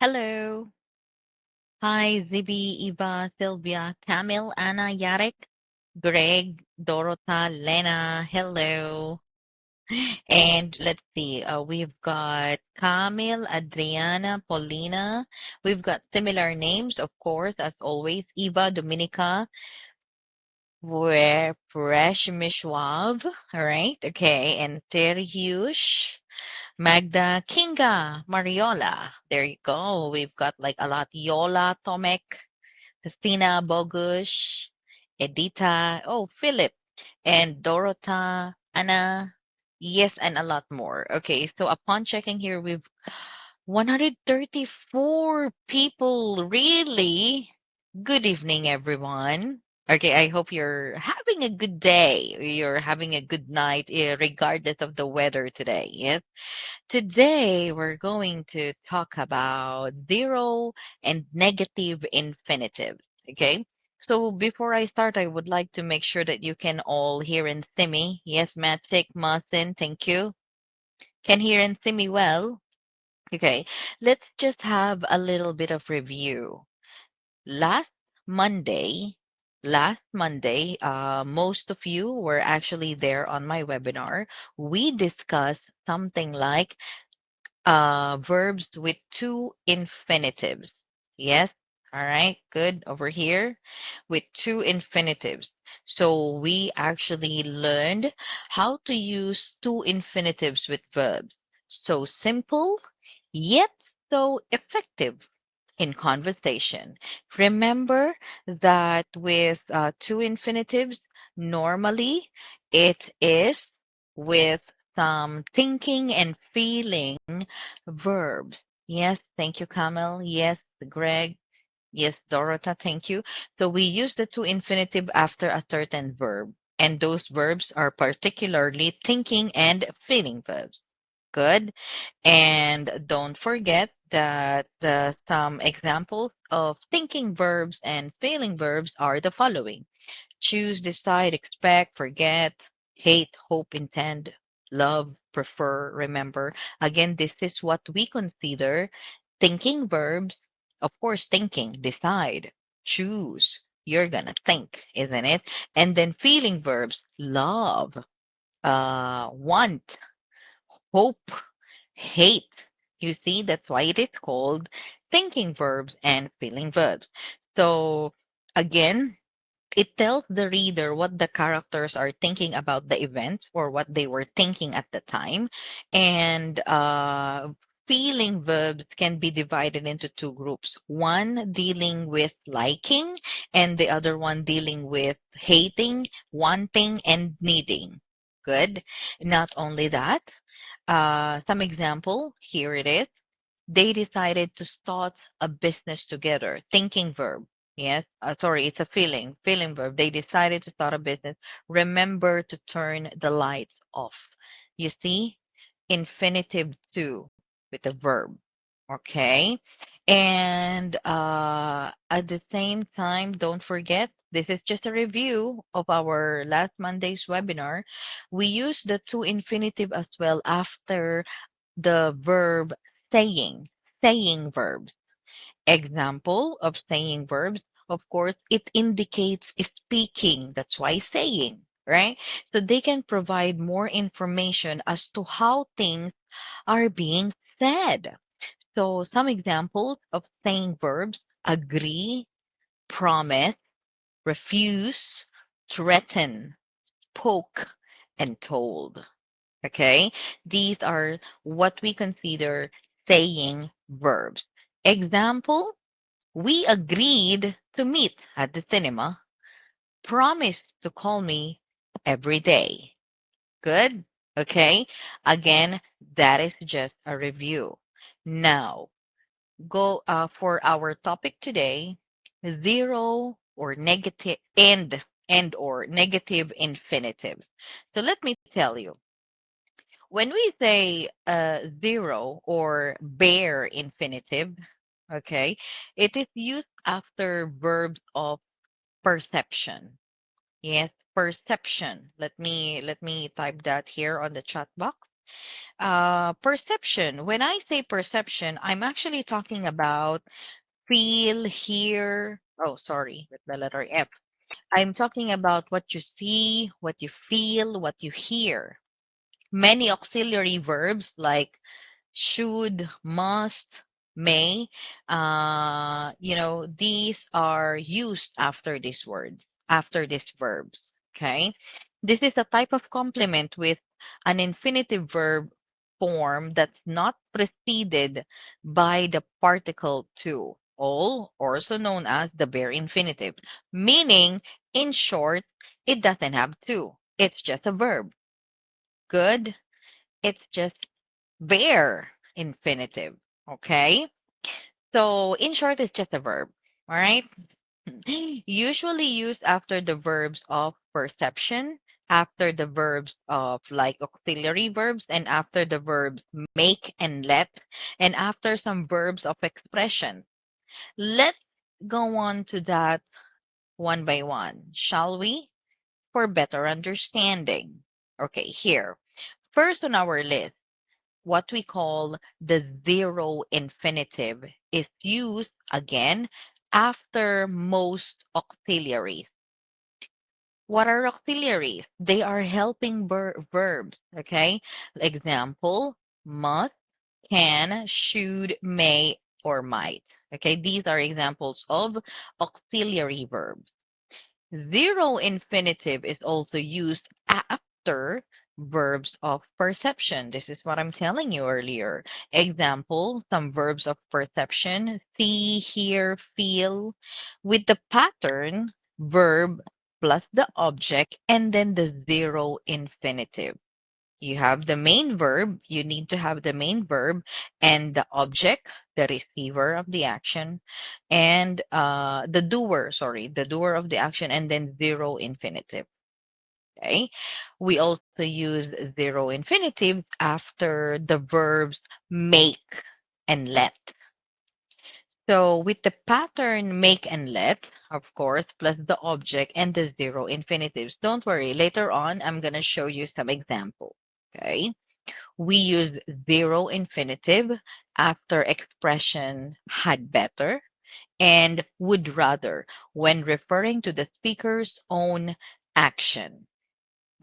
Hello. Hi, Zibi, Eva, Sylvia, Camille, Anna, Yarek, Greg, Dorota, Lena. Hello. And let's see, we've got Camille, Adriana, Paulina. We've got similar names, of course, as always. Eva, Dominica, we're Fresh Mishwav. All right. Okay. And Terhiush. Magda, Kinga, Mariola. There you go. We've got like a lot. Yola, Tomek, Christina, Bogush, Edita, oh, Philip, and Dorota, Anna. Yes, and a lot more. Okay, so upon checking here, we've 134 people. Really? Good evening, everyone. Okay, I hope you're having a good day. You're having a good night, regardless of the weather today. Yes. Today, we're going to talk about zero and negative infinitive. Okay. So before I start, I would like to make sure that you can all hear and see me. Yes, Matic, Martin, thank you. Can hear and see me well? Okay. Let's just have a little bit of review. Last Monday, most of you were actually there on my webinar. We discussed something like verbs with two infinitives. Yes. All right. Good. Over here with two infinitives. So we actually learned how to use two infinitives with verbs. So simple, yet so effective in conversation. Remember that with two infinitives, normally it is with some thinking and feeling verbs. Yes, thank you, Kamel. Yes, Greg. Yes, Dorota, thank you. So we use the two infinitive after a certain verb, and those verbs are particularly thinking and feeling verbs. Good. And don't forget that some examples of thinking verbs and feeling verbs are the following: choose, decide, expect, forget, hate, hope, intend, love, prefer, remember. Again, this is what we consider thinking verbs. Of course, thinking, decide, choose. You're gonna think, isn't it? And then feeling verbs, love, want, hope, hate. You see, that's why it is called thinking verbs and feeling verbs. So again, it tells the reader what the characters are thinking about the event or what they were thinking at the time. And feeling verbs can be divided into two groups, one dealing with liking and the other one dealing with hating, wanting, and needing. Good. Not only that, some example, here it is. They decided to start a business together. Thinking verb. Yes. Sorry, it's a feeling verb. They decided to start a business. Remember to turn the lights off. You see, infinitive two with a verb. Okay. And at the same time, don't forget, this is just a review of our last Monday's webinar. We use the two infinitive as well after the verb saying, saying verbs. Example of saying verbs, of course, it indicates speaking. That's why saying, right? So they can provide more information as to how things are being said. So some examples of saying verbs: agree, promise, refuse, threaten, poke, and told. Okay. These are what we consider saying verbs. Example: we agreed to meet at the cinema, promised to call me every day. Good. Okay. Again, that is just a review. Now, go for our topic today: zero or negative and or negative infinitives. So let me tell you, when we say zero or bare infinitive, okay, it is used after verbs of perception. Yes, perception. Let me type that here on the chat box. Perception. When I say perception, I'm actually talking about feel, hear. Oh, sorry, with the letter F. I'm talking about what you see, what you feel, what you hear. Many auxiliary verbs like should, must, may, these are used after these words, after these verbs. Okay. This is a type of complement with an infinitive verb form that's not preceded by the particle to, all, also known as the bare infinitive, meaning, in short, it doesn't have to. It's just a verb. Good. It's just bare infinitive. Okay. So, in short, it's just a verb. All right. Usually used after the verbs of perception, after the verbs of like auxiliary verbs, and after the verbs make and let, and after some verbs of expression. Let's go on to that one by one, shall we? For better understanding. Okay, here. First on our list, what we call the zero infinitive is used again after most auxiliaries. What are auxiliaries? They are helping verbs, okay? Example, must, can, should, may, or might. Okay, these are examples of auxiliary verbs. Zero infinitive is also used after verbs of perception. This is what I'm telling you earlier. Example, some verbs of perception, see, hear, feel, with the pattern verb plus the object and then the zero infinitive. You have the main verb, you need to have the main verb and the object, the receiver of the action, and the doer of the action, and then zero infinitive. Okay. We also use zero infinitive after the verbs make and let. So with the pattern make and let, of course, plus the object and the zero infinitives. Don't worry, later on, I'm going to show you some examples. Okay. We use zero infinitive after expression had better and would rather when referring to the speaker's own action.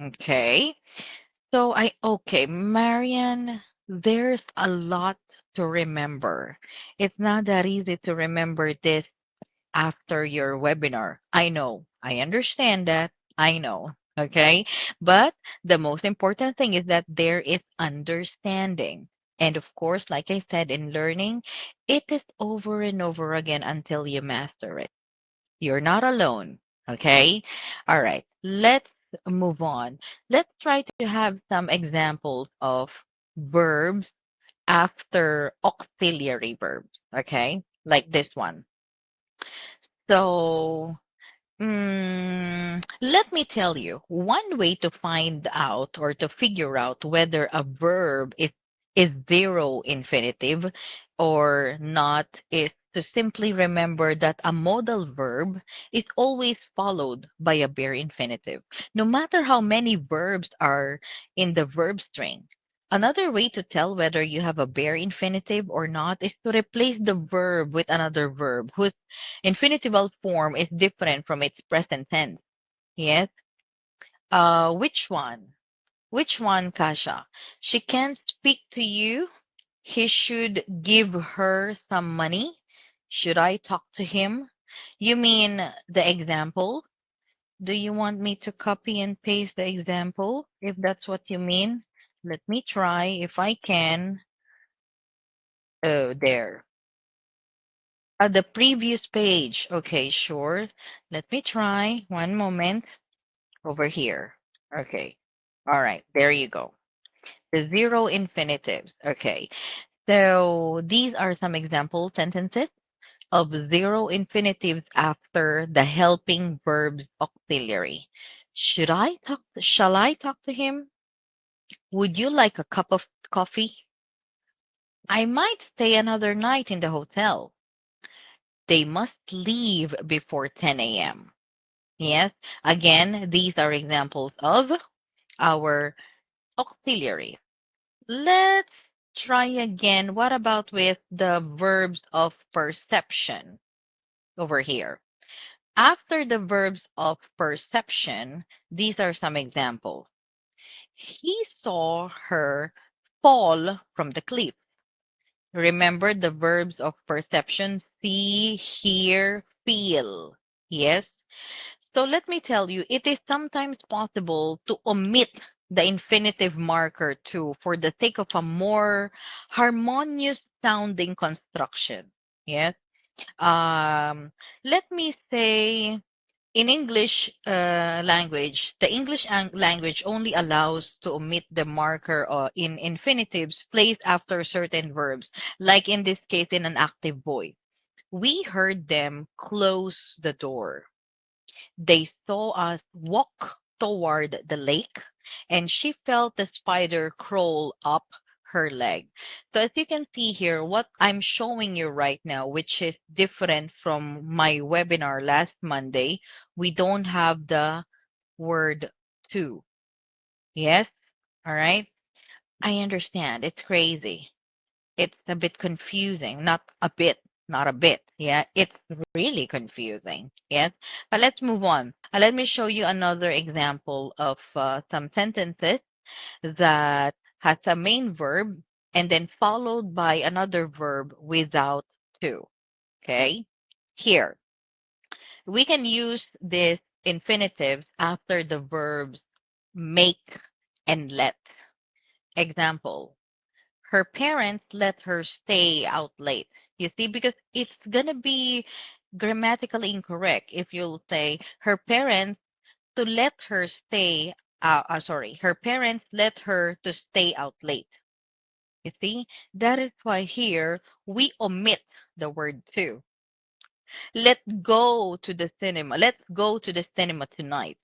Okay. Okay, Marian, there's a lot to remember. It's not that easy to remember this after your webinar. I know. I understand that. I know. Okay. But the most important thing is that there is understanding. And of course, like I said, in learning, it is over and over again until you master it. You're not alone. Okay. All right. Let's move on. Let's try to have some examples of verbs after auxiliary verbs. Okay. Like this one. So, let me tell you, one way to find out or to figure out whether a verb is zero infinitive or not is to simply remember that a modal verb is always followed by a bare infinitive, no matter how many verbs are in the verb string. Another way to tell whether you have a bare infinitive or not is to replace the verb with another verb whose infinitival form is different from its present tense. Yes. Which one? Which one, Kasha? She can't speak to you. He should give her some money. Should I talk to him? You mean the example? Do you want me to copy and paste the example? If that's what you mean, let me try if I can. Oh, there. The previous page. Okay, sure. Let me try. One moment. Over here. Okay. All right. There you go. The zero infinitives. Okay. So these are some example sentences of zero infinitives after the helping verbs auxiliary. Shall I talk to him? Would you like a cup of coffee? I might stay another night in the hotel. They must leave before 10 a.m. Yes. Again, these are examples of our auxiliary. Let's try again. What about with the verbs of perception over here? After the verbs of perception, these are some examples. He saw her fall from the cliff. Remember the verbs of perception: see, hear, feel. Yes. So let me tell you, it is sometimes possible to omit the infinitive marker too for the sake of a more harmonious sounding construction. Yes. Um, Let me say, in English language, the English language only allows to omit the marker in infinitives placed after certain verbs, like in this case, in an active voice. We heard them close the door. They saw us walk toward the lake, and she felt the spider crawl up her leg. So, as you can see here, what I'm showing you right now, which is different from my webinar last Monday, we don't have the word to. Yes? All right. I understand. It's crazy. It's a bit confusing. Not a bit, not a bit. Yeah, it's really confusing. Yes, but let's move on. Let me show you another example of some sentences that has a main verb and then followed by another verb without to. Okay, here we can use this infinitive after the verbs make and let. Example: her parents let her stay out late. You see, because it's gonna be grammatically incorrect if you'll say her parents to let her stay. Sorry, her parents let her to stay out late. You see, that is why here we omit the word to. Let's go to the cinema. Let's go to the cinema tonight.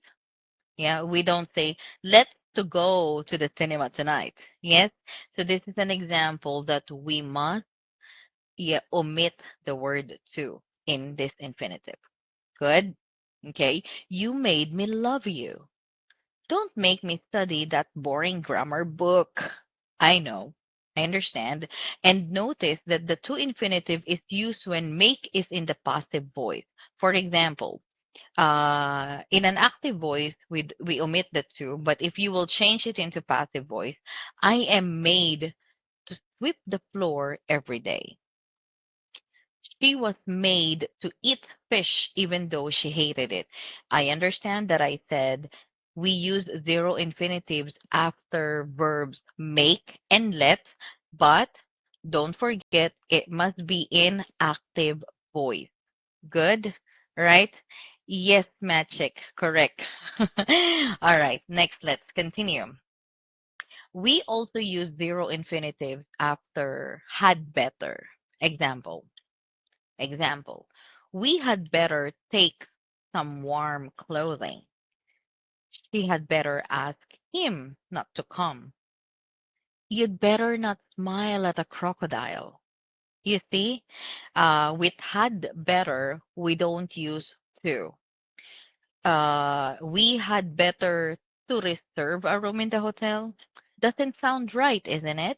Yeah, we don't say let's to go to the cinema tonight. Yes, so this is an example that we must, yeah, omit the word to in this infinitive. Good. Okay. You made me love you. Don't make me study that boring grammar book. I know. I understand. And notice that the to infinitive is used when make is in the passive voice. For example, in an active voice, we omit the to, but if you will change it into passive voice, I am made to sweep the floor every day. She was made to eat fish even though she hated it. I understand that I said we use zero infinitives after verbs make and let, but don't forget it must be in active voice. Good, right? Yes, Magic, correct. All right, next, let's continue. We also use zero infinitive after had better. Example. Example, we had better take some warm clothing. She had better ask him not to come. You'd better not smile at a crocodile. You see, with had better, we don't use to. We had better to reserve a room in the hotel. Doesn't sound right, isn't it?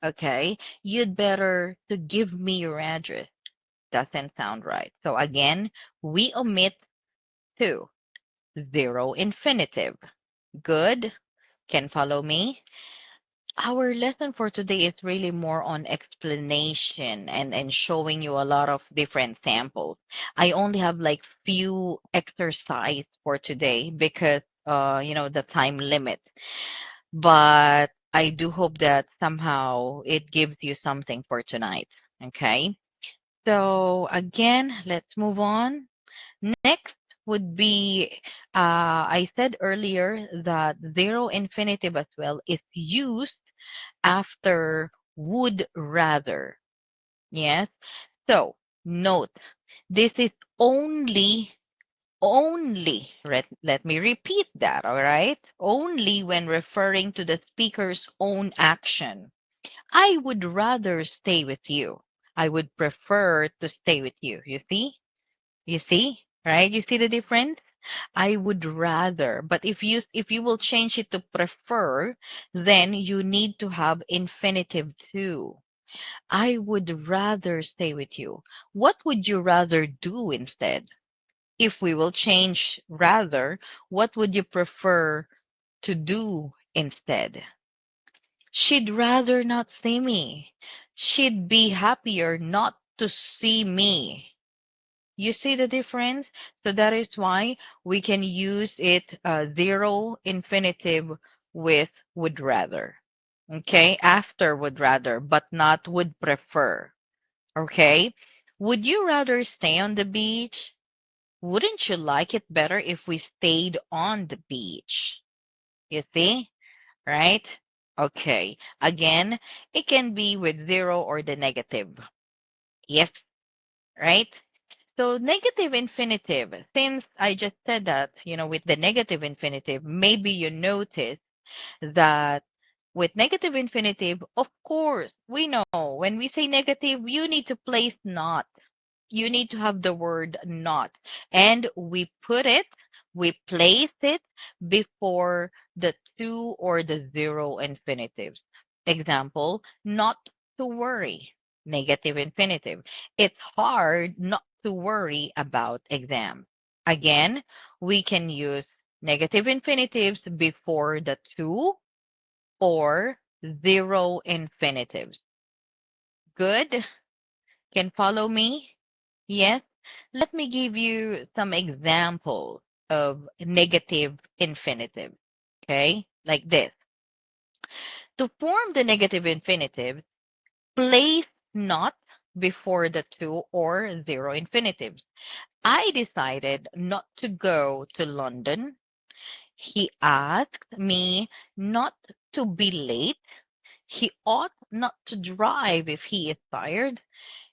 Okay, you'd better to give me your address. Doesn't sound right. So again, we omit to. Zero infinitive. Good. Can follow me? Our lesson for today is really more on explanation and showing you a lot of different samples. I only have like few exercise for today because the time limit. But I do hope that somehow it gives you something for tonight. Okay. So again, let's move on. Next would be, I said earlier that zero infinitive as well is used after would rather. Yes. So note, this is only, let me repeat that, all right? Only when referring to the speaker's own action. I would rather stay with you. I would prefer to stay with you. You see? You see? Right? You see the difference? I would rather. But if you will change it to prefer, then you need to have infinitive too. I would rather stay with you. What would you rather do instead? If we will change rather, what would you prefer to do instead? She'd rather not see me. She'd be happier not to see me. You see the difference? So that is why we can use it zero infinitive with would rather. Okay, after would rather, but not would prefer. Okay, would you rather stay on the beach? Wouldn't you like it better if we stayed on the beach? You see, right? Okay, again, it can be with zero or the negative. Yes, right? So negative infinitive, since I just said that, with the negative infinitive, maybe you notice that with negative infinitive, of course, we know when we say negative, you need to place not. You need to have the word not. And we place it before the two or the zero infinitives. Example, not to worry, negative infinitive. It's hard not to worry about exam. Again, we can use negative infinitives before the two or zero infinitives. Good? Can follow me? Yes. Let me give you some examples of negative infinitive. Okay. Like this. To form the negative infinitive, place not before the two or zero infinitives. I decided not to go to London. He asked me not to be late. He ought not to drive if he is tired.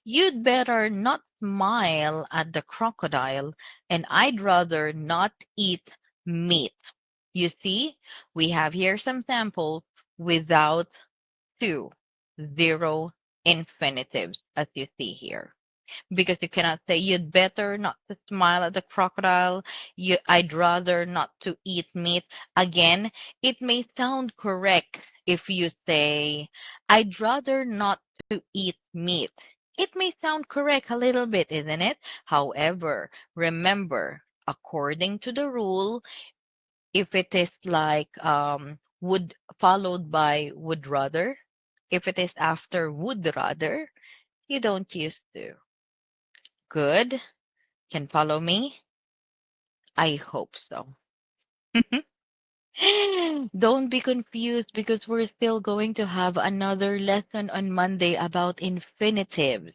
You'd better not smile at the crocodile, and I'd rather not eat meat. You see, we have here some samples without two, zero infinitives, as you see here. Because you cannot say you'd better not to smile at the crocodile. I'd rather not to eat meat. Again, it may sound correct if you say I'd rather not to eat meat. It may sound correct a little bit, isn't it? However, remember, according to the rule, if it is like would followed by would rather, if it is after would rather, you don't use to. Good. Can follow me? I hope so. Don't be confused because we're still going to have another lesson on Monday about infinitives.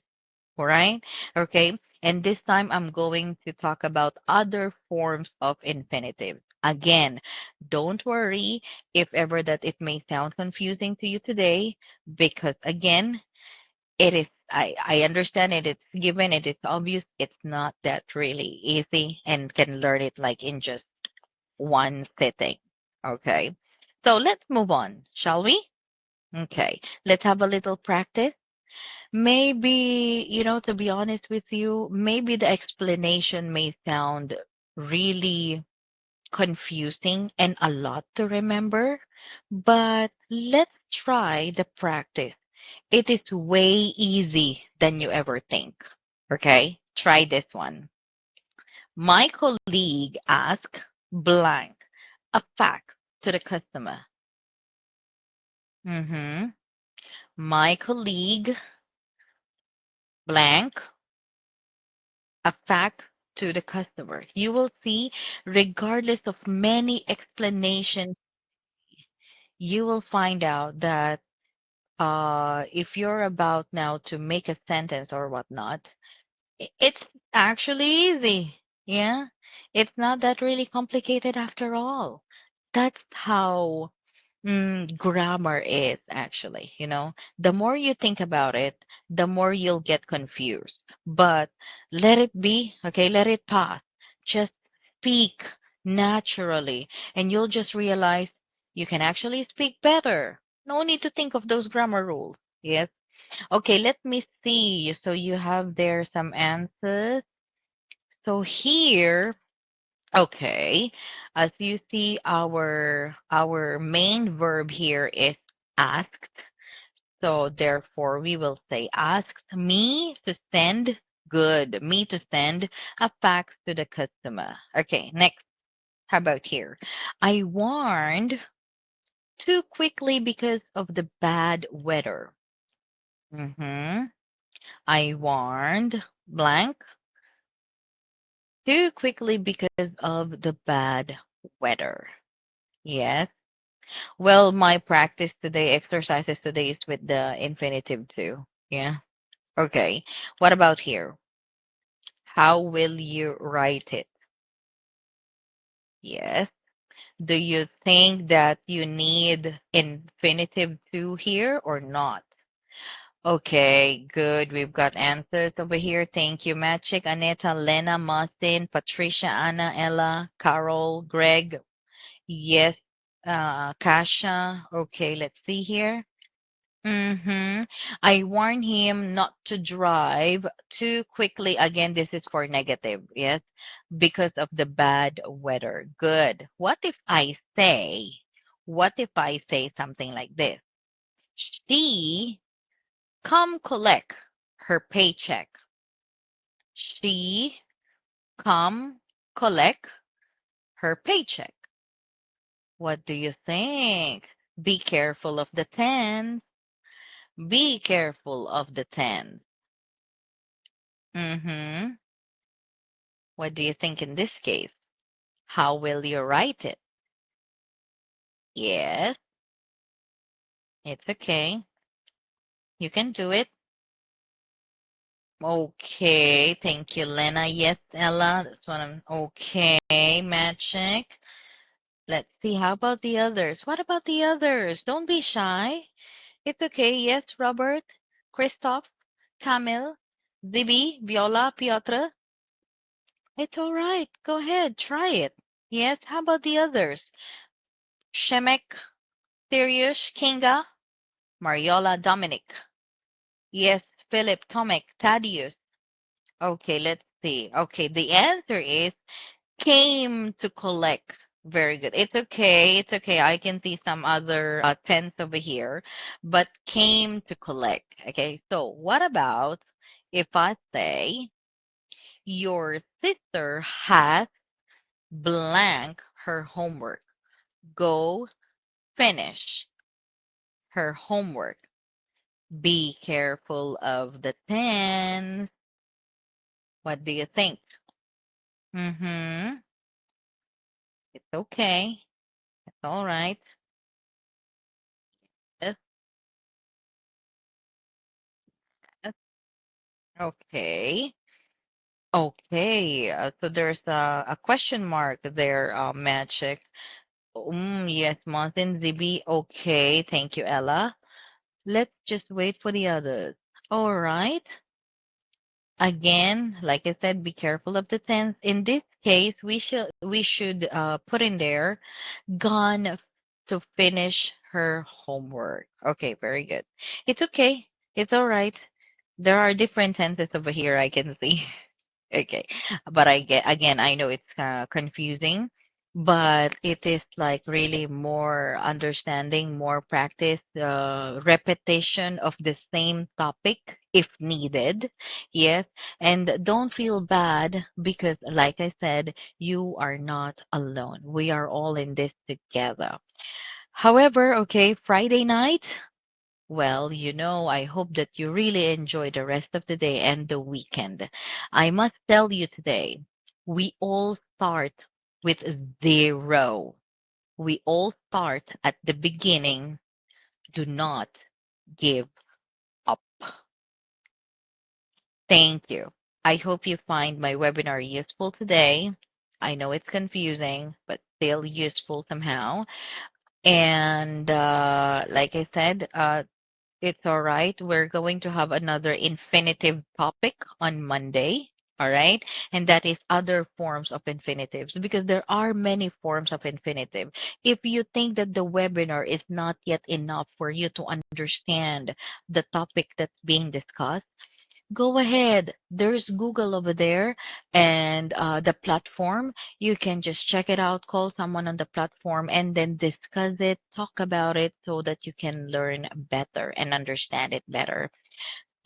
All right? Okay. And this time I'm going to talk about other forms of infinitive. Again, don't worry if ever that it may sound confusing to you today, because again, it is, I understand it, it's given, it is obvious, it's not that really easy and can learn it like in just one sitting. Okay. So let's move on, shall we? Okay. Let's have a little practice. Maybe, to be honest with you, maybe the explanation may sound really confusing and a lot to remember, but let's try the practice. It is way easy than you ever think. Okay? Try this one. My colleague asked blank a fact to the customer. Mm-hmm. My colleague blank a fact to the customer. You will see, regardless of many explanations, you will find out that if you're about now to make a sentence or whatnot, it's actually easy. Yeah. It's not that really complicated after all. That's how grammar is actually, the more you think about it, the more you'll get confused. But let it be, okay? Let it pass. Just speak naturally, and you'll just realize you can actually speak better. No need to think of those grammar rules. Yes. Okay, let me see. So you have there some answers. So here, Okay. As you see, our main verb here is asked. So therefore, we will say asked me to send good, me to send a fax to the customer. Okay, next. How about here? I warned too quickly because of the bad weather. Mm-hmm. I warned blank too quickly because of the bad weather. Yes. Well, my practice today, exercises today is with the infinitive too. Yeah. Okay. What about here? How will you write it? Yes. Do you think that you need infinitive too here or not? Okay, good. We've got answers over here. Thank you, Magic, Aneta, Lena, Martin, Patricia, Anna, Ella, Carol, Greg. Yes, Kasha. Okay, let's see here. Mm-hmm. I warn him not to drive too quickly. Again, this is for negative, yes, because of the bad weather. Good. What if I say something like this? She come collect her paycheck. She come collect her paycheck. What do you think? Be careful of the 10. Be careful of the 10. Mm-hmm. What do you think in this case? How will you write it? Yes, it's okay. You can do it. Okay, thank you, Lena. Yes, Ella, that's what I'm. Okay, Magic. Let's see. How about the others? What about the others? Don't be shy. It's okay. Yes, Robert, Christoph, Camille, Zibi, Viola, Piotr. It's all right. Go ahead. Try it. Yes. How about the others? Shemek, Sirius, Kinga, Mariola, Dominic. Yes, Philip, Tomek, Thaddeus. Okay, let's see. Okay, the answer is came to collect. Very good. It's okay. It's okay. I can see some other tense over here, but came to collect. Okay, so what about if I say your sister has blank her homework? Go finish her homework. Be careful of the tense. What do you think? Mm-hmm. It's okay. It's all right. Yes, yes. Okay. Okay. So there's a question mark there, Magic. Yes, Martin, ZB. Okay. Thank you, Ella. Let's just wait for the others. All right. Again, like I said, be careful of the tense. In this case, we should put in there gone to finish her homework. Okay, very good. It's okay. It's all right. There are different tenses over here I can see. Okay. But I get again, I know it's confusing, but it is like really more understanding, more practice, repetition of the same topic if needed. Yes. And don't feel bad because, like I said, you are not alone. We are all in this together. However, okay, Friday night. Well, I hope that you really enjoy the rest of the day and the weekend. I must tell you today, we all start with zero. We all start at the beginning. Do not give up. Thank you. I hope you find my webinar useful today. I know it's confusing, but still useful somehow. And like I said, it's all right. We're going to have another infinitive topic on Monday. All right. And that is other forms of infinitives because there are many forms of infinitive. If you think that the webinar is not yet enough for you to understand the topic that's being discussed, go ahead. There's Google over there and the platform. You can just check it out, call someone on the platform, and then discuss it, talk about it so that you can learn better and understand it better.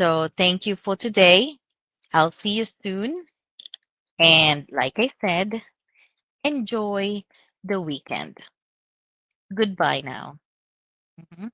So, thank you for today. I'll see you soon. And like I said, enjoy the weekend. Goodbye now. Mhm.